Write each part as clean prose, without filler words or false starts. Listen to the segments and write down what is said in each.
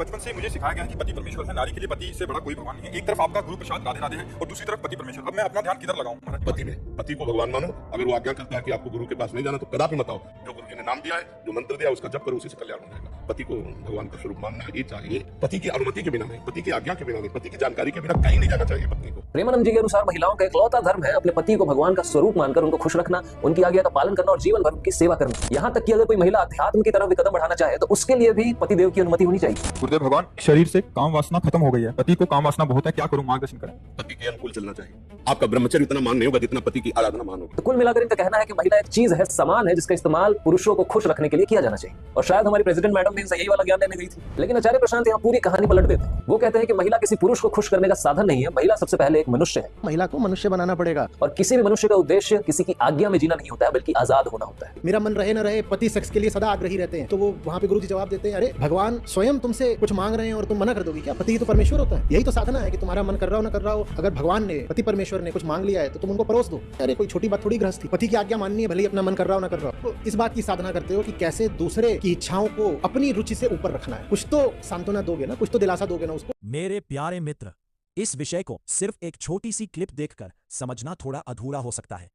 बचपन से मुझे सिखाया गया है कि पति परमेश्वर है, नारी के लिए पति से बड़ा कोई भगवान नहीं है। एक तरफ आपका गुरु प्रसाद राधे राधे है और दूसरी तरफ पति परमेश्वर। अब मैं अपना ध्यान किधर लगाऊं? पति में, पति को भगवान मानो। अगर वो आज्ञा करता है कि आपको गुरु के पास नहीं जाना तो कदापि मत आओ। जो गुरु जी ने नाम दिया है, जो मंत्र दिया है, उसका जप करो, उसी से कल्याण हो जाएगा। पति को भगवान का स्वरूप मानना ही चाहिए। पति की अनुमति के बिना नहीं, पति की आज्ञा के बिना नहीं, पति की जानकारी के बिना कहीं नहीं जाना चाहिए पत्नी को। प्रेमानंद जी के अनुसार महिलाओं का इकलौता धर्म है अपने पति को भगवान का स्वरूप मानकर उनको खुश रखना, उनकी आज्ञा का पालन करना और जीवन भर उनकी सेवा करना। यहाँ तक कि अगर कोई महिला अध्यात्म की तरफ भी कदम बढ़ाना चाहे तो उसके लिए भी पतिदेव की अनुमति होनी चाहिए। गुरुदेव भगवान, शरीर से काम वासना खत्म हो गई है, पति को काम वासना बहुत है, क्या करूं? मार्गदर्शन करें। पति के अनुकूल चलना चाहिए। आपका ब्रह्मचर्य उतना मान नहीं होगा जितना पति की आराधना मान होगा। तो कुल मिलाकर इनका कहना है कि महिला एक चीज है, सामान है, जिसका इस्तेमाल पुरुषों को खुश रखने के लिए किया जाना चाहिए। और शायद हमारी प्रेसिडेंट मैडम भी इनसे यही वाला ज्ञान लेने गई थी, लेकिन आचार्य प्रशांत यहाँ पूरी कहानी पलट देते हैं। वो कहते हैं कि महिला किसी पुरुष को खुश करने का साधन नहीं है, महिला सबसे पहले एक मनुष्य है। महिला को मनुष्य बनाना पड़ेगा और किसी भी मनुष्य का उद्देश्य किसी की आज्ञा में जीना नहीं होता है, बल्कि आजाद होना होता है। मेरा मन रहे न रहे, पति सेक्स के लिए सदा आग्रही रहते हैं। तो वो वहाँ पे गुरुजी जवाब देते हैं, अरे भगवान स्वयं तुमसे कुछ मांग रहे हैं और तुम मना कर दोगी क्या? पति ही तो परमेश्वर होता है। यही तो साधना है कि तुम्हारा मन कर रहा हो ना कर रहा हो, अगर भगवान ने, पति परमेश्वर ने कुछ मांग लिया है तो तुम उनको परोस दो। अरे कोई छोटी बात थोड़ी गृहस्थी। पति की आज्ञा माननी है, भले ही अपना मन कर रहा हो ना कर रहा हो। तो इस बात की साधना करते हो कि कैसे दूसरे की इच्छाओं को अपनी रुचि से ऊपर रखना है। कुछ तो सांत्वना दोगे ना, कुछ तो दिलासा दोगे ना उसको। मेरे प्यारे मित्र, इस विषय को सिर्फ एक छोटी सी क्लिप देखकर समझना थोड़ा अधूरा हो सकता है।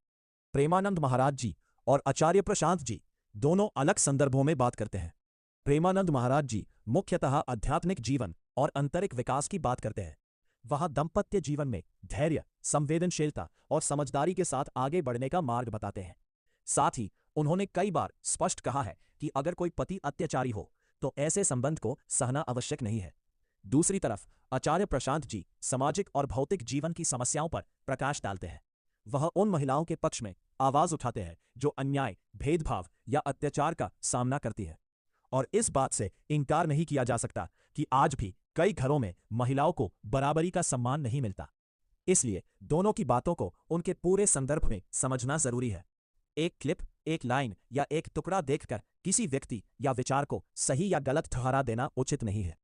प्रेमानंद महाराज जी और आचार्य प्रशांत जी दोनों अलग संदर्भों में बात करते हैं। प्रेमानंद महाराज जी मुख्यतः आध्यात्मिक जीवन और आंतरिक विकास की बात करते हैं। वहां दाम्पत्य जीवन में धैर्य, संवेदनशीलता और समझदारी के साथ आगे बढ़ने का मार्ग बताते हैं। साथ ही उन्होंने कई बार स्पष्ट कहा है कि अगर कोई पति अत्याचारी हो तो ऐसे संबंध को सहना आवश्यक नहीं है। दूसरी तरफ आचार्य प्रशांत जी सामाजिक और भौतिक जीवन की समस्याओं पर प्रकाश डालते हैं। वह उन महिलाओं के पक्ष में आवाज उठाते हैं जो अन्याय, भेदभाव या अत्याचार का सामना करती है। और इस बात से इनकार नहीं किया जा सकता कि आज भी कई घरों में महिलाओं को बराबरी का सम्मान नहीं मिलता। इसलिए दोनों की बातों को उनके पूरे संदर्भ में समझना जरूरी है। एक क्लिप, एक लाइन या एक टुकड़ा देखकर किसी व्यक्ति या विचार को सही या गलत ठहरा देना उचित नहीं है।